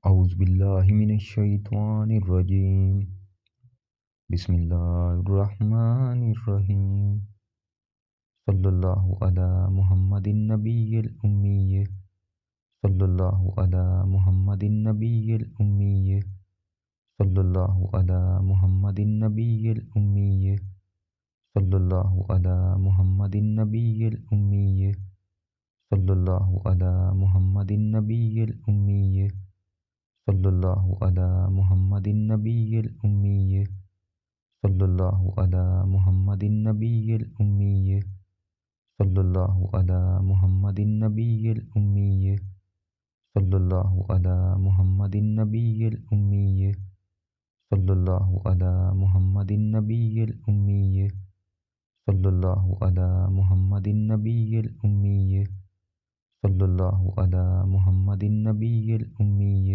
औज़ुबिल्लाहिमिनश्शैतानिर्रजीम। बिस्मिल्लाहिर्रहमानिर्रहीम। सल्लल्लाहु अला मुहम्मदिन नबिय्यिल उम्मीय। सल्लल्लाहु अला मुहम्मदिन नबिय्यिल उम्मीय। सल्लल्लाहु अला मुहम्मदिन नबिय्यिल उम्मीय। सल्लल्लाहु अला मुहम्मदिन नबिय्यिल उम्मीय। सल्लल्लाहु अला मुहम्मदिन नबिय्यिल उम्मीय। सल्लल्लाहु अला मुहम्मदिन नबिय्यिल उम्मीय। सल्लल्लाहु अला मुहम्मदिन नबिय्यिल उम्मीय। सल्लल्लाहु अला मुहम्मदिन नबिय्यिल उम्मीय। सल्लल्लाहु अला मुहम्मदिन नबिय्यिल उम्मीय। सल्लल्लाहु अला मुहम्मदिन नबिय्यिल उम्मीय। सल्लल्लाहु अला मुहम्मदिन नबिय्यिल उम्मीय। सल्लल्लाहु अला मुहम्मदिन नबिय्यिल उम्मीय।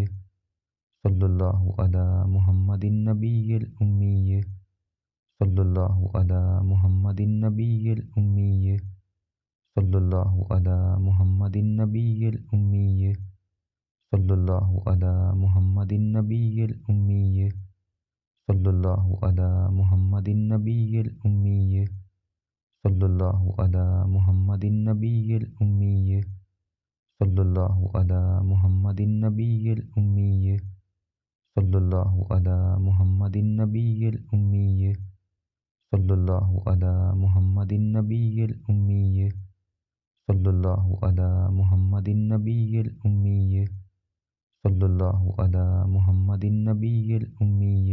सल्लल्लाहु अला मुहम्मदिन नबिय्यिल उम्मीय। सल्लल्लाहु अला मुहम्मदिन नबिय्यिल उम्मीय। सल्लल्लाहु अला मुहम्मदिन नबिय्यिल उम्मीय। सल्लल्लाहु अला मुहम्मदिन नबिय्यिल उम्मीय। सल्लल्लाहु अला मुहम्मदिन नबिय्यिल उम्मीय। सल्लल्लाहु अला मुहम्मदिन नबिय्यिल उम्मीय। सल्लल्लाहु अला मुहम्मदिन नबिय्यिल उम्मीय। सल्लल्लाहु अला मुहम्मदिन नबिय्यिल उम्मीय। सल्लल्लाहु अला मुहम्मदिन नबिय्यिल उम्मीय। सल्लल्लाहु अला मुहम्मदिन नबिय्यिल उम्मीय। सल्लल्लाहु अला मुहम्मदिन नबिय्यिल उम्मीय। सल्लल्लाहु अला मुहम्मदिन नबिय्यिल उम्मीय।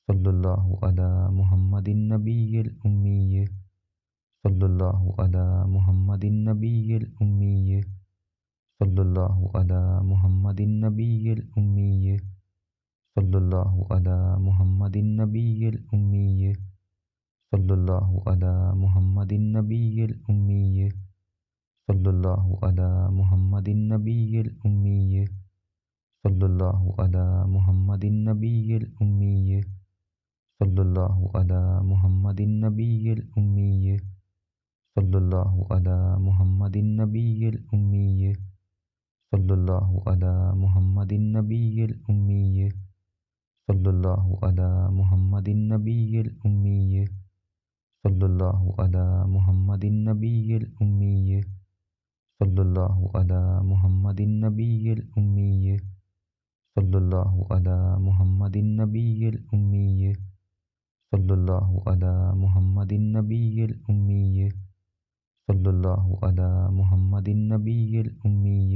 सल्लल्लाहु अला मुहम्मदिन नबिय्यिल उम्मीय। सल्लल्लाहु अला मुहम्मदिन नबिय्यिल उम्मीय। सल्लल्लाहु अला मुहम्मदिन नबिय्यिल उम्मीय। सल्लल्लाहु अला मुहम्मदिन नबिय्यिल उम्मीय। सल्लल्लाहु अला मुहम्मदिन नबिय्यिल उम्मीय। सल्लल्लाहु अला मुहम्मदिन नबिय्यिल उम्मीय। सल्लल्लाहु अला मुहम्मदिन नबिय्यिल उम्मीय। सल्लल्लाहु अला मुहम्मदिन नबिय्यिल उम्मीय। सल्लल्लाहु अला मुहम्मदिन नबिय्यिल उम्मीय। सल्लल्लाहु अला मुहम्मदिन नबिय्यिल उम्मीय। सल्लल्लाहु अला मुहम्मदिन नबिय्यिल उम्मीय। सल्लल्लाहु अला मुहम्मदिन नबिय्यिल उम्मीय। सल्लल्लाहु अला मुहम्मदिन नबिय्यिल उम्मीय। सल्लल्लाहु अला मुहम्मदिन नबिय्यिल उम्मीय। सल्लल्लाहु अला मुहम्मदिन नबिय्यिल उम्मीय। सल्लल्लाहु अला मुहम्मदिन नबिय्यिल उम्मीय।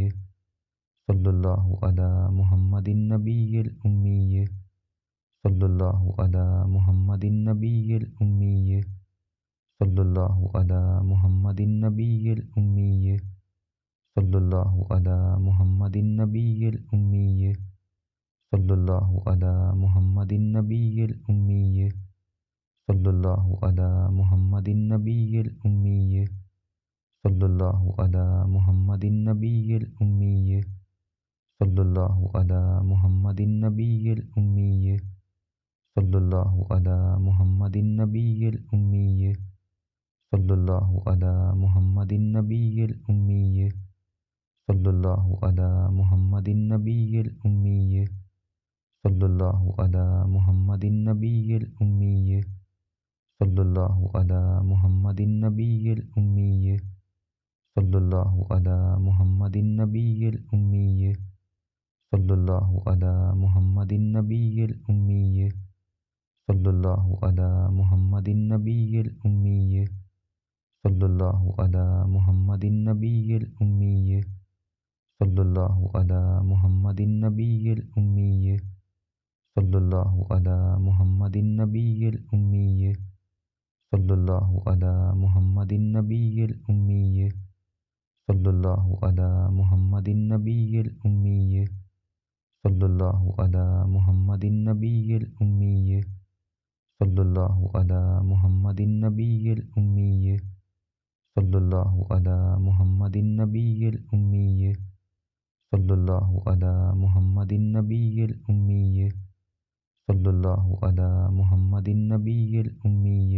सल्लल्लाहु अला मुहम्मदिन नबिय्यिल उम्मीय। सल्लल्लाहु अला मुहम्मदिन नबिय्यिल उम्मीय। सल्लल्लाहु अला मुहम्मदिन नबिय्यिल उम्मीय। सल्लल्लाहु अला मुहम्मदिन नबिय्यिल उम्मीय। सल्लल्लाहु अला मुहम्मदिन नबिय्यिल उम्मीय। सल्लल्लाहु अला मुहम्मदिन नबिय्यिल उम्मीय। सल्लल्लाहु अला मुहम्मदिन नबिय्यिल उम्मीय। सल्लल्लाहु अला मुहम्मदिन नबिय्यिल उम्मीय। सल्लल्लाहु अला मुहम्मदिन नबिय्यिल उम्मीय। सल्लल्लाहु अला मुहम्मदिन नबिय्यिल उम्मीय। सल्लल्लाहु अला मुहम्मदिन नबिय्यिल उम्मीय। सल्लल्लाहु अला मुहम्मदिन नबिय्यिल उम्मीय। सल्लल्लाहु अला मुहम्मदिन नबिय्यिल उम्मीय। सल्लल्लाहु अला मुहम्मदिन नबिय्यिल उम्मीय। सल्लल्लाहु अला मुहम्मदिन नबिय्यिल उम्मीय। सल्लल्लाहु अला मुहम्मदिन नबिय्यिल उम्मीय। सल्लल्लाहु अला मुहम्मदिन नबिय्यिल उम्मीय। सल्लल्लाहु अला मुहम्मदिन नबिय्यिल उम्मीय। सल्लल्लाहु अला मुहम्मदिन नबिय्यिल उम्मीय। सल्लल्लाहु अला मुहम्मदिन नबिय्यिल उम्मीय। सल्लल्लाहु अला मुहम्मदिन नबिय्यिल उम्मीय। सल्लल्लाहु अला मुहम्मदिन नबिय्यिल उम्मीय। सल्लल्लाहु अला मुहम्मदिन नबिय्यिल उम्मीय। सल्लल्लाहु अला मुहम्मदिन नबिय्यिल उम्मीय। सल्लल्लाहु अला मुहम्मदिन नबिय्यिल उम्मीय।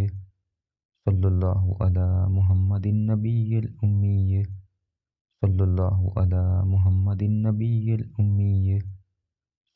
सल्लल्लाहु अला मुहम्मदिन नबिय्यिल उम्मीय। सल्लल्लाहु अला मुहम्मदिन नबिय्यिल उम्मीय।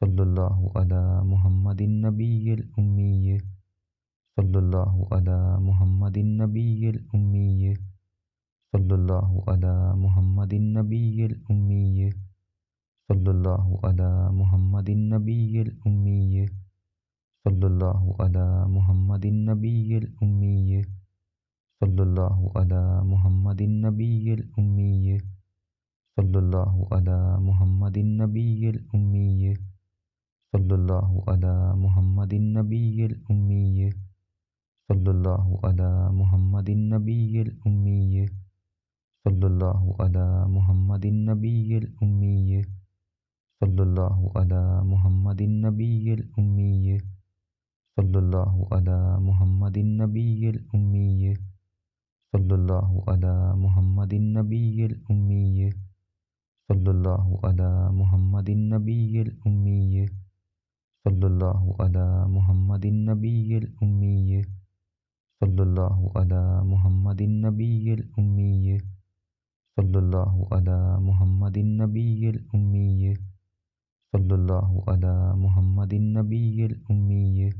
सल्लल्लाहु अला मुहम्मदिन नबिय्यिल उम्मीय सल्लल्लाहु अला मुहम्मदिन नबिय्यिल उम्मीय सल्लल्लाहु अला मुहम्मदिन नबिय्यिल उम्मीय सल्लल्लाहु अला मुहम्मदिन नबिय्यिल उम्मीय सल्लल्लाहु अला मुहम्मदिन नबिय्यिल उम्मीय सल्लल्लाहु अला मुहम्मदिन नबिय्यिल उम्मीय सल्लल्लाहु अला मुहम्मदिन नबिय्यिल उम्मीय सल्लल्लाहु अला मुहम्मदिन नबिय्यिल उम्मीय सल्लल्लाहु अला मुहम्मदिन नबिय्यिल उम्मीय सल्लल्लाहु अला मुहम्मदिन नबिय्यिल उम्मीय सल्लल्लाहु अला मुहम्मदिन नबिय्यिल उम्मीय सल्लल्लाहु अला मुहम्मदिन नबिय्यिल उम्मीय सल्लल्लाहु अला मुहम्मदिन नबिय्यिल उम्मीय सल्लल्लाहु अला मुहम्मदिन नबिय्यिल उम्मीय सल्लल्लाहु अला मुहम्मदिन नबिय्यिल उम्मीय सल्लल्लाहु अला मुहम्मदिन नबिय्यिल उम्मीय सल्लल्लाहु अला मुहम्मदिन नबिय्यिल उम्मीय सल्लल्लाहु अला मुहम्मदिन नबिय्यिल उम्मीय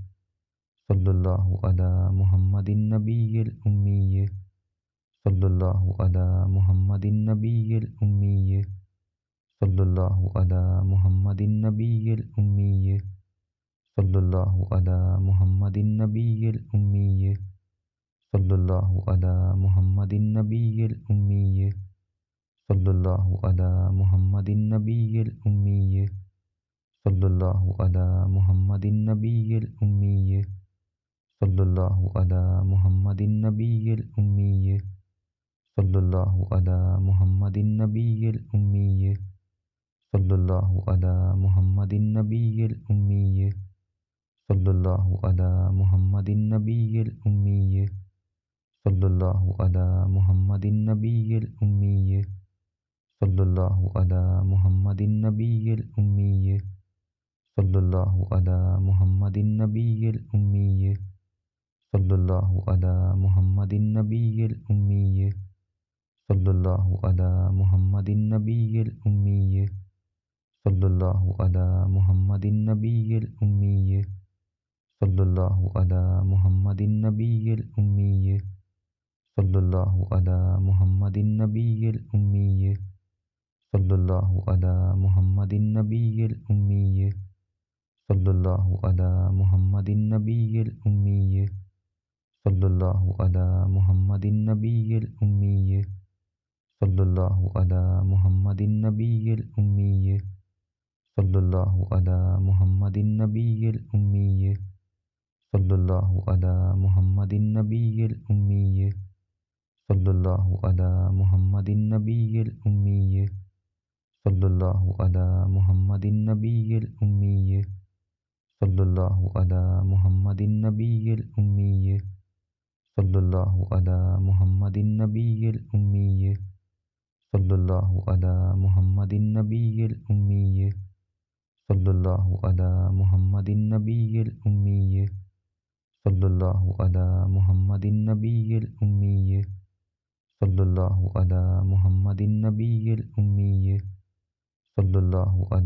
सल्लल्लाहु अला मुहम्मदिन नबिय्यिल उम्मीय सल्लल्लाहु अला मुहम्मदिन नबिय्यिल उम्मीय सल्लल्लाहु अला मुहम्मदिन नबिय्यिल उम्मीय सल्लल्लाहु अला मुहम्मदिन नबिय्यिल उम्मीय सल्लल्लाहु अला मुहम्मदिन नबिय्यिल उम्मीय सल्लल्लाहु अला मुहम्मदिन नबिय्यिल उम्मीय सल्लल्लाहु अला मुहम्मदिन नबिय्यिल उम्मीय सल्लल्लाहु अला मुहम्मदिन नबिय्यिल उम्मीय सल्लल्लाहु अला मुहम्मदिन नबिय्यिल उम्मीय सल्लल्लाहु अला मुहम्मदिन नबिय्यिल उम्मीय सल्लल्लाहु अला मुहम्मदिन नबिय्यिल उम्मीय सल्लल्लाहु अला मुहम्मदिन नबिय्यिल उम्मीय सल्लल्लाहु अला मुहम्मदिन नबिय्यिल उम्मीय सल्लल्लाहु अला मुहम्मदिन नबिय्यिल उम्मीय सल्लल्लाहु अला मुहम्मदिन नबिय्यिल उम्मीय सल्लल्लाहु अला मुहम्मदिन नबिय्यिल उम्मीय सल्लल्लाहु अला मुहम्मदिन नबिय्यिल उम्मीय सल्लल्लाहु अला मुहम्मदिन नबिय्यिल उम्मीय सल्लल्लाहु अला मुहम्मदिन नबिय्यिल उम्मीय सल्लल्लाहु अला मुहम्मदिन नबिय्यिल उम्मीय सल्लल्लाहु अला मुहम्मदिन नबिय्यिल उम्मीय सल्लल्लाहु अला मुहम्मदिन नबिय्यिल उम्मीय सल्लल्लाहु अला मुहम्मदिन नबिय्यिल उम्मीय सल्लल्लाहु अला मुहम्मदिन नबिय्यिल उम्मीय सल्लल्लाहु अला मुहम्मदिन नबिय्यिल उम्मीय सल्लल्लाहु अला मुहम्मदिन नबिय्यिल उम्मीय सल्लल्लाहु अला मुहम्मदिन नबिय्यिल उम्मीय सल्लल्लाहु अला मुहम्मदिन नबिय्यिल उम्मीय सल्लल्लाहु अला मुहम्मदिन नबिय्यिल उम्मीय सल्लल्लाहु अला मुहम्मदिन नबिय्यिल उम्मीय सल्लल्लाहु अला मुहम्मदिन नबिय्यिल उम्मीय सल्लल्लाहु अला मुहम्मदिन नबिय्यिल उम्मीय सल्लल्लाहु अला मुहम्मदिन नबिय्यिल उम्मीय सल्लल्लाहु अला मुहम्मदिन नबिय्यिल उम्मीय सल्लल्लाहु अला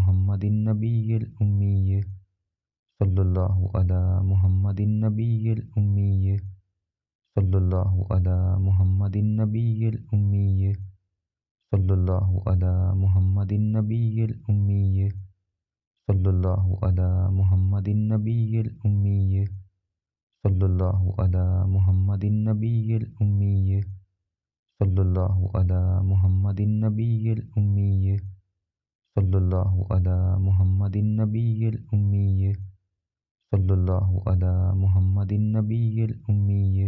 मुहम्मदिन नबिय्यिल उम्मीय सल्लल्लाहु अला मुहम्मदिन नबिय्यिल उम्मीय सल्लल्लाहु अला मुहम्मदिन नबिय्यिल उम्मीय सल्लल्लाहु अला मुहम्मदिन नबिय्यिल उम्मीय सल्लल्लाहु अला मुहम्मदिन नबिय्यिल उम्मीय सल्लल्लाहु अला मुहम्मदिन नबिय्यिल उम्मीय सल्लल्लाहु अला मुहम्मदिन नबिय्यिल उम्मीय सल्लल्लाहु अला मुहम्मदिन नबिय्यिल उम्मीय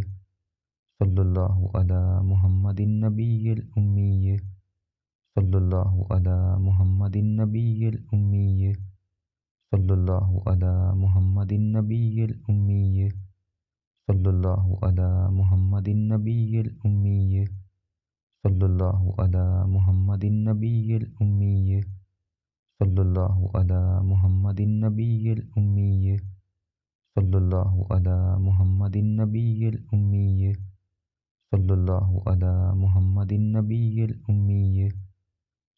सल्लल्लाहु अला मुहम्मदिन नबिय्यिल उम्मीय सल्लल्लाहु अला मुहम्मदिन नबिय्यिल उम्मीय सल्लल्लाहु अला मुहम्मदिन नबिय्यिल उम्मीय सल्लल्लाहु अला मुहम्मदिन नबिय्यिल उम्मीय सल्लल्लाहु अला मुहम्मदिन नबिय्यिल उम्मीय सल्लल्लाहु अला मुहम्मदिन नबिय्यिल उम्मीय सल्लल्लाहु अला मुहम्मदिन नबिय्यिल उम्मीय सल्लल्लाहु अला मुहम्मदिन नबिय्यिल उम्मीय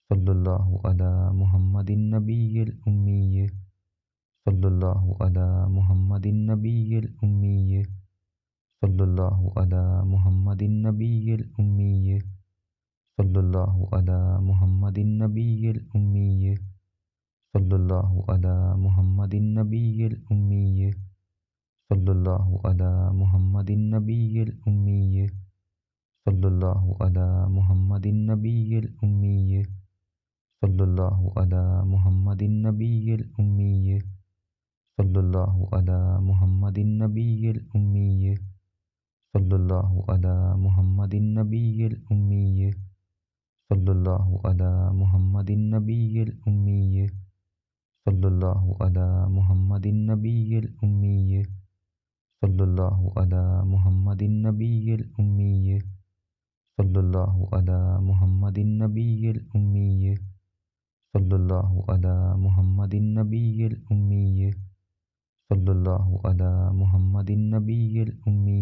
सल्लल्लाहु अला मुहम्मदिन नबिय्यिल उम्मी सल्लल्लाहु अला मुहम्मदिन नबिय्यिल उम्मी सल्लल्लाहु अला मुहम्मदिन नबिय्यिल उम्मी सल्लल्लाहु अला मुहम्मदिन नबिय्यिल उम्मी सल्लल्लाहु अला मुहम्मदिन नबिय्यिल उम्मी सल्लल्लाहु अला मुहम्मदिन नबिय्यिल उम्मी सल्लल्लाहु अला मुहम्मदिन नबिय्यिल उम्मी सल्लल्लाहु अला मुहम्मदिन नबिय्यिल उम्मी सल्लल्लाहु अला मुहम्मदिन नबिय्यिल उम्मी सल्लल्लाहु अला मुहम्मदिन नबिय्यिल उम्मी सल्लल्लाहु अला मुहम्मदिन नबिय्यिल उम्मी सल्लल्लाहु अला मुहम्मदिन नबिय्यिल उम्मी सल्लल्लाहु अला मुहम्मदिन नबिय्यिल उम्मी सल्लल्लाहु अला मुहम्मदिन नबिय्यिल उम्मी सल्लल्लाहु अला मुहम्मदिन नबिय्यिल उम्मी सल्लल्लाहु अला मुहम्मदिन नबिय्यिल उम्मी